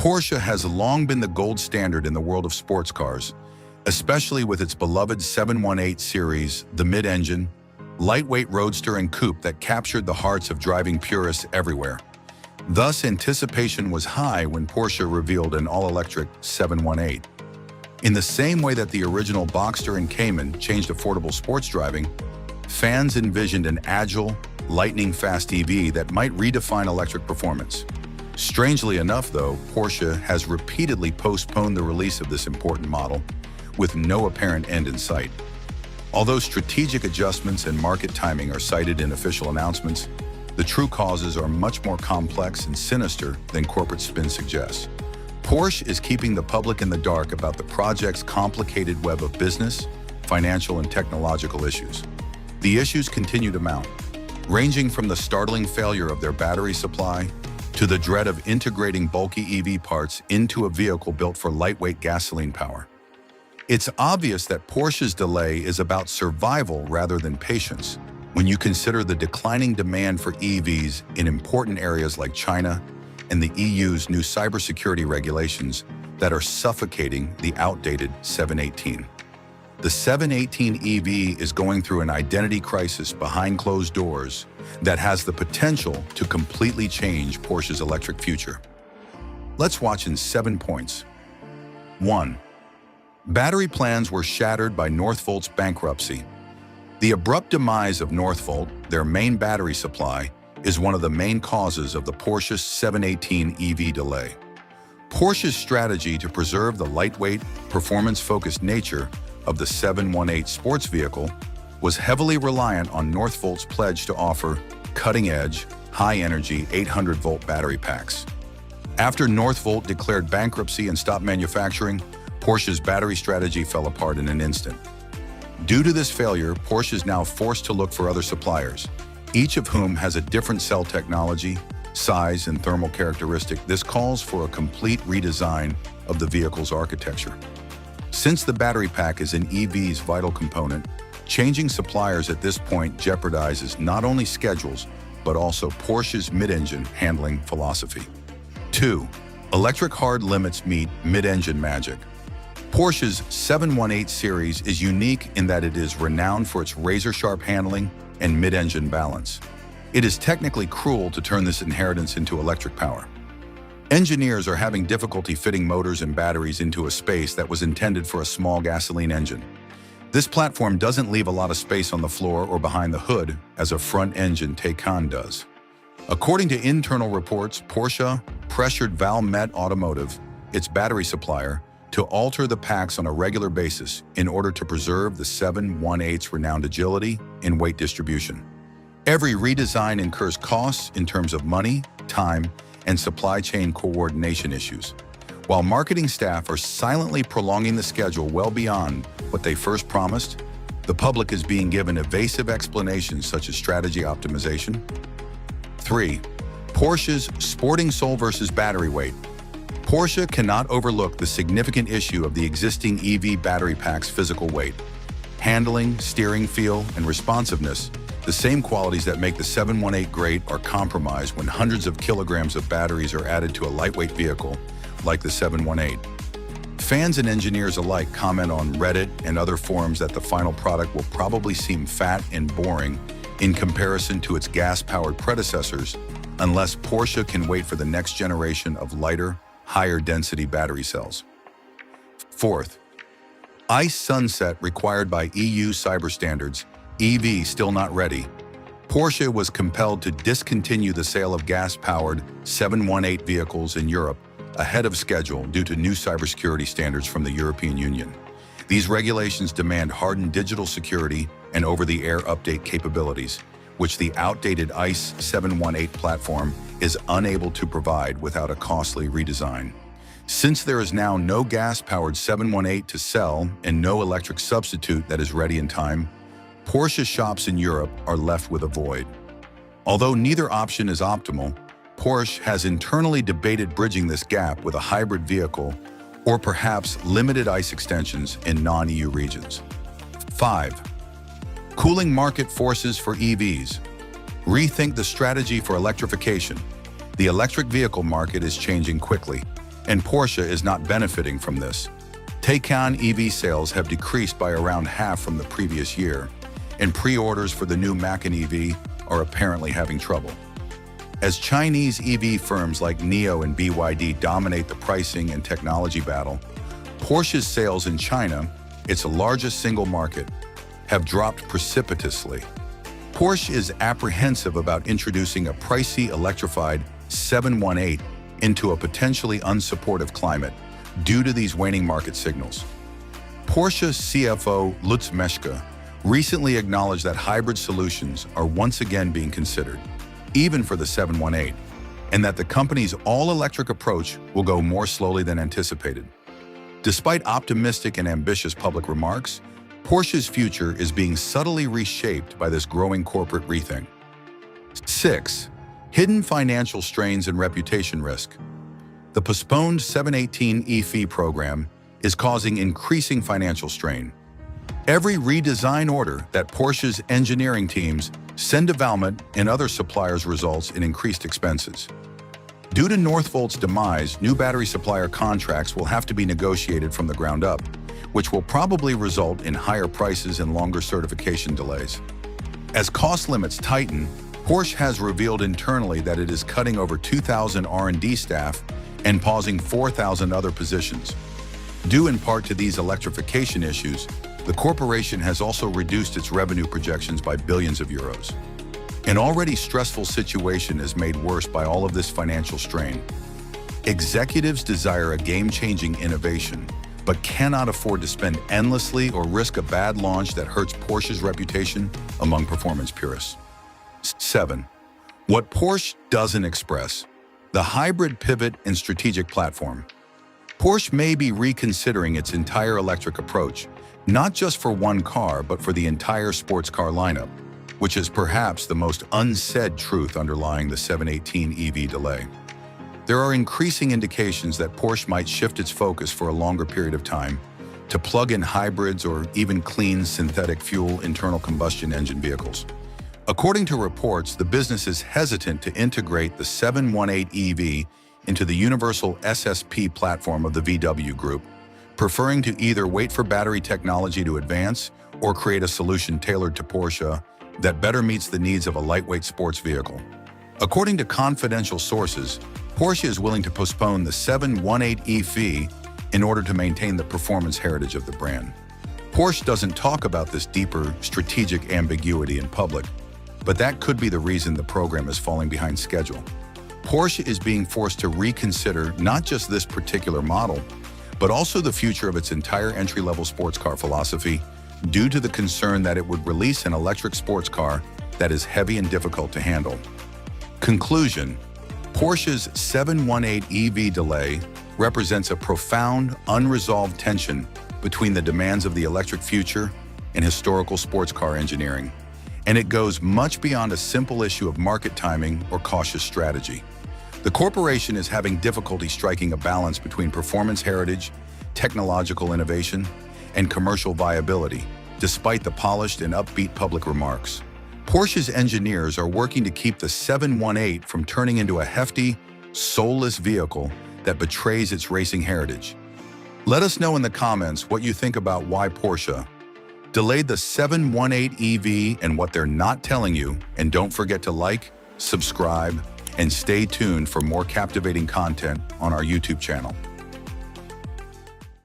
Porsche has long been the gold standard in the world of sports cars, especially with its beloved 718 series, the mid-engine, lightweight roadster and coupe that captured the hearts of driving purists everywhere. Thus, anticipation was high when Porsche revealed an all-electric 718. In the same way that the original Boxster and Cayman changed affordable sports driving, fans envisioned an agile, lightning-fast EV that might redefine electric performance. Strangely enough, though, Porsche has repeatedly postponed the release of this important model, with no apparent end in sight. Although strategic adjustments and market timing are cited in official announcements, the true causes are much more complex and sinister than corporate spin suggests. Porsche is keeping the public in the dark about the project's complicated web of business, financial, and technological issues. The issues continue to mount, ranging from the startling failure of their battery supply to the dread of integrating bulky EV parts into a vehicle built for lightweight gasoline power. It's obvious that Porsche's delay is about survival rather than patience when you consider the declining demand for EVs in important areas like China and the EU's new cybersecurity regulations that are suffocating the outdated 718. The 718 EV is going through an identity crisis behind closed doors that has the potential to completely change Porsche's electric future. Let's watch in 7 points. 1. Battery plans were shattered by Northvolt's bankruptcy. The abrupt demise of Northvolt, their main battery supply, is one of the main causes of the Porsche 718 EV delay. Porsche's strategy to preserve the lightweight, performance-focused nature of the 718 sports vehicle was heavily reliant on Northvolt's pledge to offer cutting-edge, high-energy 800-volt battery packs. After Northvolt declared bankruptcy and stopped manufacturing, Porsche's battery strategy fell apart in an instant. Due to this failure, Porsche is now forced to look for other suppliers, each of whom has a different cell technology, size, and thermal characteristic. This calls for a complete redesign of the vehicle's architecture. Since the battery pack is an EV's vital component, changing suppliers at this point jeopardizes not only schedules, but also Porsche's mid-engine handling philosophy. 2. Electric hard limits meet mid-engine magic. Porsche's 718 series is unique in that it is renowned for its razor-sharp handling and mid-engine balance. It is technically cruel to turn this inheritance into electric power. Engineers are having difficulty fitting motors and batteries into a space that was intended for a small gasoline engine. This platform doesn't leave a lot of space on the floor or behind the hood as a front-engine Taycan does. According to internal reports, Porsche pressured Valmet Automotive, its battery supplier, to alter the packs on a regular basis in order to preserve the 718's renowned agility and weight distribution. Every redesign incurs costs in terms of money, time, and supply chain coordination issues. While marketing staff are silently prolonging the schedule well beyond what they first promised, the public is being given evasive explanations such as strategy optimization. 3. Porsche's sporting soul versus battery weight. Porsche cannot overlook the significant issue of the existing EV battery pack's physical weight. Handling, steering feel, and responsiveness, the same qualities that make the 718 great, are compromised when hundreds of kilograms of batteries are added to a lightweight vehicle like the 718. Fans and engineers alike comment on Reddit and other forums that the final product will probably seem fat and boring in comparison to its gas-powered predecessors unless Porsche can wait for the next generation of lighter, higher-density battery cells. 4th, ICE sunset required by EU cyber standards, EV still not ready. Porsche was compelled to discontinue the sale of gas-powered 718 vehicles in Europe ahead of schedule due to new cybersecurity standards from the European Union. These regulations demand hardened digital security and over-the-air update capabilities, which the outdated ICE 718 platform is unable to provide without a costly redesign. Since there is now no gas-powered 718 to sell and no electric substitute that is ready in time, Porsche shops in Europe are left with a void. Although neither option is optimal, Porsche has internally debated bridging this gap with a hybrid vehicle or perhaps limited ICE extensions in non-EU regions. 5. Cooling market forces for EVs. Rethink the strategy for electrification. The electric vehicle market is changing quickly. And Porsche is not benefiting from this. Taycan EV sales have decreased by around half from the previous year, and pre-orders for the new Macan EV are apparently having trouble. As Chinese EV firms like NIO and BYD dominate the pricing and technology battle, Porsche's sales in China, its largest single market, have dropped precipitously. Porsche is apprehensive about introducing a pricey electrified 718 into a potentially unsupportive climate due to these waning market signals. Porsche CFO Lutz Meschke recently acknowledged that hybrid solutions are once again being considered, even for the 718, and that the company's all-electric approach will go more slowly than anticipated. Despite optimistic and ambitious public remarks, Porsche's future is being subtly reshaped by this growing corporate rethink. 6. Hidden financial strains and reputation risk. The postponed 718 EV program is causing increasing financial strain. Every redesign order that Porsche's engineering teams send to Valmet and other suppliers results in increased expenses. Due to Northvolt's demise, new battery supplier contracts will have to be negotiated from the ground up, which will probably result in higher prices and longer certification delays. As cost limits tighten, Porsche has revealed internally that it is cutting over 2,000 R&D staff and pausing 4,000 other positions. Due in part to these electrification issues, the corporation has also reduced its revenue projections by billions of euros. An already stressful situation is made worse by all of this financial strain. Executives desire a game-changing innovation, but cannot afford to spend endlessly or risk a bad launch that hurts Porsche's reputation among performance purists. 7. What Porsche doesn't express: the hybrid pivot and strategic platform. Porsche may be reconsidering its entire electric approach, not just for one car, but for the entire sports car lineup, which is perhaps the most unsaid truth underlying the 718 EV delay. There are increasing indications that Porsche might shift its focus for a longer period of time to plug-in hybrids or even clean synthetic fuel internal combustion engine vehicles. According to reports, the business is hesitant to integrate the 718 EV into the universal SSP platform of the VW Group, preferring to either wait for battery technology to advance or create a solution tailored to Porsche that better meets the needs of a lightweight sports vehicle. According to confidential sources, Porsche is willing to postpone the 718 EV in order to maintain the performance heritage of the brand. Porsche doesn't talk about this deeper strategic ambiguity in public, but that could be the reason the program is falling behind schedule. Porsche is being forced to reconsider not just this particular model, but also the future of its entire entry-level sports car philosophy due to the concern that it would release an electric sports car that is heavy and difficult to handle. Conclusion: Porsche's 718 EV delay represents a profound, unresolved tension between the demands of the electric future and historical sports car engineering. And it goes much beyond a simple issue of market timing or cautious strategy. The corporation is having difficulty striking a balance between performance heritage, technological innovation, and commercial viability, despite the polished and upbeat public remarks. Porsche's engineers are working to keep the 718 from turning into a hefty, soulless vehicle that betrays its racing heritage. Let us know in the comments what you think about why Porsche delayed the 718 EV and what they're not telling you, and don't forget to like, subscribe, and stay tuned for more captivating content on our YouTube channel.